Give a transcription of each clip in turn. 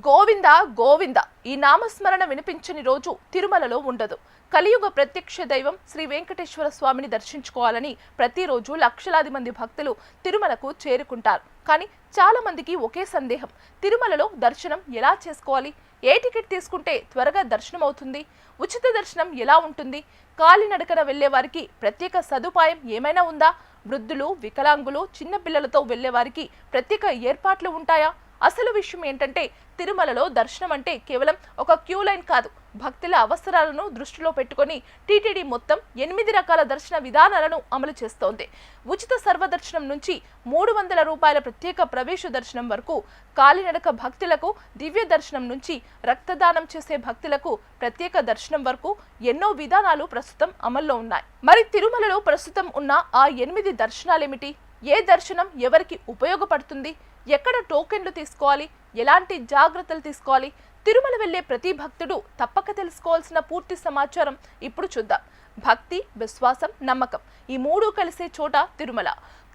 గోవింద గోవింద ఈ నామస్మరణ వినిపించని రోజు తిరుమలలో ఉండదు. కలియుగ ప్రత్యక్ష దైవం శ్రీ వెంకటేశ్వర స్వామిని దర్శించుకోవాలని ప్రతిరోజు లక్షలాది మంది భక్తులు తిరుమలకు చేరుకుంటారు. కానీ చాలా మందికి ఒకే సందేహం, తిరుమలలో దర్శనం ఎలా చేసుకోవాలి? ఏ టికెట్ తీసుకుంటే త్వరగా దర్శనం అవుతుంది? ఉచిత దర్శనం ఎలా ఉంటుంది? కాలినడకన వెళ్లే వారికి ప్రత్యేక సదుపాయం ఏమైనా ఉందా? వృద్ధులు, వికలాంగులు, చిన్నపిల్లలతో వెళ్లే వారికి ప్రత్యేక ఏర్పాట్లు ఉంటాయా? అసలు విషయం ఏంటంటే, తిరుమలలో దర్శనం అంటే కేవలం ఒక క్యూ లైన్ కాదు. భక్తుల అవసరాలను దృష్టిలో పెట్టుకొని టీటీడీ మొత్తం 8 రకాల దర్శన విధానాలను అమలు చేస్తోంది. ఉచిత సర్వదర్శనం నుంచి 300 రూపాయల ప్రత్యేక ప్రవేశ దర్శనం వరకు, కాలినడక భక్తులకు దివ్య దర్శనం నుంచి రక్తదానం చేసే భక్తులకు ప్రత్యేక దర్శనం వరకు ఎన్నో విధానాలు ప్రస్తుతం అమల్లో ఉన్నాయి. మరి తిరుమలలో ప్రస్తుతం ఉన్న ఆ 8 దర్శనాలేమిటి? ఏ దర్శనం ఎవరికి ఉపయోగపడుతుంది? ఎక్కడ టోకెన్లు తీసుకోవాలి? ఎలాంటి జాగ్రత్తలు తీసుకోవాలి? తిరుమల వెళ్లే ప్రతి భక్తుడు తప్పక తెలుసుకోవాల్సిన పూర్తి సమాచారం ఇప్పుడు చూద్దాం. భక్తి, విశ్వాసం, నమ్మకం ఈ మూడు కలిసే చోట తిరుమల.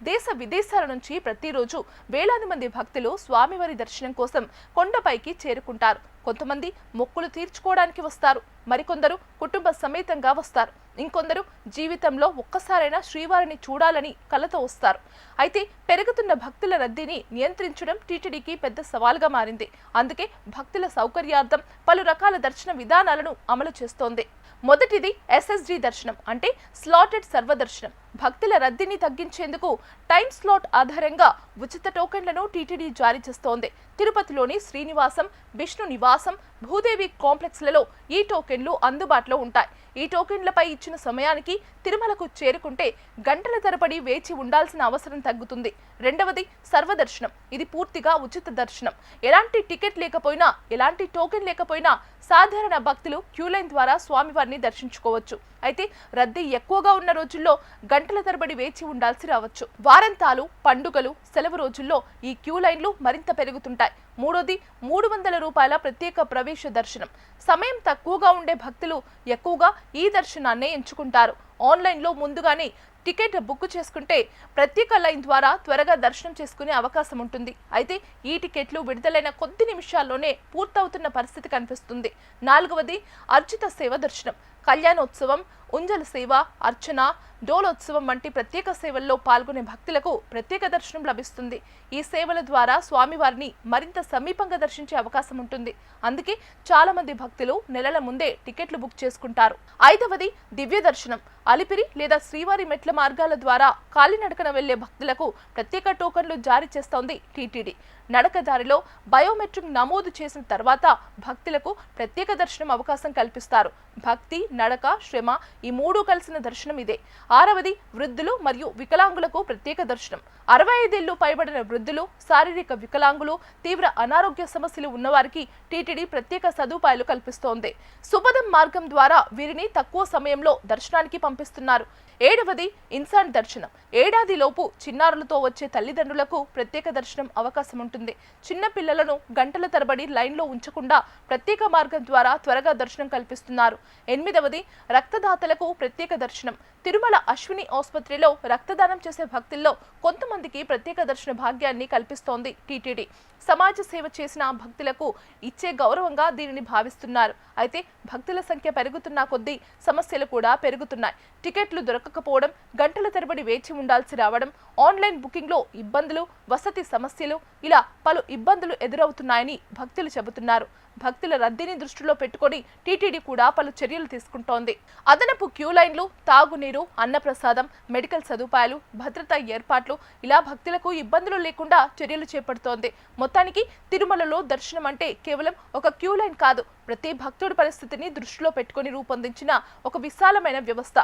దేశ విదేశాల నుంచి ప్రతిరోజు వేలాది మంది భక్తులు స్వామివారి దర్శనం కోసం కొండపైకి చేరుకుంటారు. కొంతమంది మొక్కులు తీర్చుకోవడానికి వస్తారు, మరికొందరు కుటుంబ సమేతంగా వస్తారు, ఇంకొందరు జీవితంలో ఒక్కసారైనా శ్రీవారిని చూడాలని కలతో వస్తారు. అయితే పెరుగుతున్న భక్తుల రద్దీని నియంత్రించడం టీటీడీకి పెద్ద సవాల్గా మారింది. అందుకే భక్తుల సౌకర్యార్థం పలు రకాల దర్శన విధానాలను అమలు చేస్తోంది. మొదటిది SSD దర్శనం, అంటే స్లాటెడ్ సర్వదర్శనం. భక్తుల రద్దీని తగ్గించేందుకు టైం స్లాట్ ఆధారంగా ఉచిత టోకెన్లను టీటీడీ జారీ చేస్తోంది. తిరుపతిలోని శ్రీనివాసం, విష్ణు నివాసం, భూదేవి కాంప్లెక్స్లలో ఈ టోకెన్లు అందుబాటులో ఉంటాయి. ఈ టోకెన్లపై ఇచ్చిన సమయానికి తిరుమలకు చేరుకుంటే గంటల తరబడి వేచి ఉండాల్సిన అవసరం తగ్గుతుంది. రెండవది సర్వదర్శనం. ఇది పూర్తిగా ఉచిత దర్శనం. ఎలాంటి టికెట్ లేకపోయినా, ఎలాంటి టోకెన్ లేకపోయినా సాధారణ భక్తులు క్యూ లైన్ ద్వారా స్వామివారిని దర్శించుకోవచ్చు. అయితే రద్దీ ఎక్కువగా ఉన్న రోజుల్లో గంటల తరబడి వేచి ఉండాల్సి రావచ్చు. వారాంతాలు, పండుగలు, సెలవు రోజుల్లో ఈ క్యూ లైన్లు మరింత పెరుగుతుంటాయి. మూడోది 300 రూపాయల ప్రత్యేక ప్రవేశ దర్శనం. సమయం తక్కువగా ఉండే భక్తులు ఎక్కువగా ఈ దర్శనాన్నే ఎంచుకుంటారు. ఆన్లైన్లో ముందుగానే టికెట్ బుక్ చేసుకుంటే ప్రత్యేక లైన్ ద్వారా త్వరగా దర్శనం చేసుకునే అవకాశం ఉంటుంది. అయితే ఈ టికెట్లు విడుదలైన కొద్ది నిమిషాల్లోనే పూర్తవుతున్న పరిస్థితి కనిపిస్తుంది. నాలుగవది అర్చిత సేవ దర్శనం. కళ్యాణోత్సవం, ఉంజల సేవ, అర్చన, డోలోత్సవం వంటి ప్రత్యేక సేవల్లో పాల్గొనే భక్తులకు ప్రత్యేక దర్శనం లభిస్తుంది. ఈ సేవల ద్వారా స్వామివారిని మరింత సమీపంగా దర్శించే అవకాశం ఉంటుంది. అందుకే చాలా మంది భక్తులు నెలల ముందే టికెట్లు బుక్ చేసుకుంటారు. ఐదవది దివ్య దర్శనం. అలిపిరి లేదా శ్రీవారి మెట్ల మార్గాల ద్వారా కాలినడకన వెళ్లే భక్తులకు ప్రత్యేక టోకన్లు జారీ చేస్తోంది టీటీడీ. నడకదారిలో బయోమెట్రిక్ నమోదు చేసిన తర్వాత భక్తులకు ప్రత్యేక దర్శనం అవకాశం కల్పిస్తారు. భక్తి, నడక, శ్రమ ఈ మూడు కలిసిన దర్శనం ఇదే. ఆరవది వృద్ధులు మరియు వికలాంగులకు ప్రత్యేక దర్శనం. 65 ఏళ్లు పైబడిన వృద్ధులు, శారీరక వికలాంగులు, తీవ్ర అనారోగ్య సమస్యలు ఉన్నవారికి టీటీడీ ప్రత్యేక సదుపాయాలు కల్పిస్తోంది. సుపథం మార్గం ద్వారా వీరిని తక్కువ సమయంలో దర్శనానికి పంపిస్తున్నారు. ఏడవది ఇన్సాన్ దర్శనం. ఏడాదిలోపు చిన్నారులతో వచ్చే తల్లిదండ్రులకు ప్రత్యేక దర్శనం అవకాశం ఉంటుంది. చిన్న పిల్లలను గంటల తరబడి లైన్లో ఉంచకుండా ప్రత్యేక మార్గం ద్వారా త్వరగా దర్శనం కల్పిస్తున్నారు. ఎనిమిదవది రక్తదాతలకు ప్రత్యేక దర్శనం. తిరుమల అశ్విని ఆసుపత్రిలో రక్తదానం చేసే భక్తుల్లో కొంతమందికి ప్రత్యేక దర్శన భాగ్యాన్ని కల్పిస్తోంది టీటీడీ. సమాజ సేవ చేసిన భక్తులకు ఇచ్చే గౌరవంగా దీనిని భావిస్తున్నారు. అయితే భక్తుల సంఖ్య పెరుగుతున్న కొద్దీ సమస్యలు కూడా పెరుగుతున్నాయి. టికెట్లు దొరకకపోవడం, గంటల తరబడి వేచి ఉండాల్సి రావడం, ఆన్లైన్ బుకింగ్లో ఇబ్బందులు, వసతి సమస్యలు, ఇలా పలు ఇబ్బందులు ఎదురవుతున్నాయని భక్తులు చెబుతున్నారు. భక్తుల రద్దీని దృష్టిలో పెట్టుకొని టీటీడీ కూడా పలు చర్యలు తీసుకుంటోంది. అదనపు క్యూ లైన్లు, తాగునీరు, అన్నప్రసాదం, మెడికల్ సదుపాయాలు, భద్రతా ఏర్పాట్లు, ఇలా భక్తులకు ఇబ్బందులు లేకుండా చర్యలు చేపడుతోంది. మొత్తానికి తిరుమలలో దర్శనం అంటే కేవలం ఒక క్యూ లైన్ కాదు, ప్రతి భక్తుడి పరిస్థితిని దృష్టిలో పెట్టుకొని రూపొందించిన ఒక విశాలమైన వ్యవస్థ.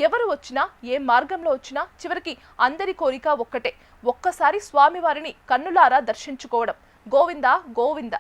ఎవరు వచ్చినా, ఏ మార్గంలో వచ్చినా చివరికి అందరి కోరిక ఒక్కటే, ఒక్కసారి స్వామివారిని కన్నులారా దర్శించుకోవడం. గోవింద గోవింద.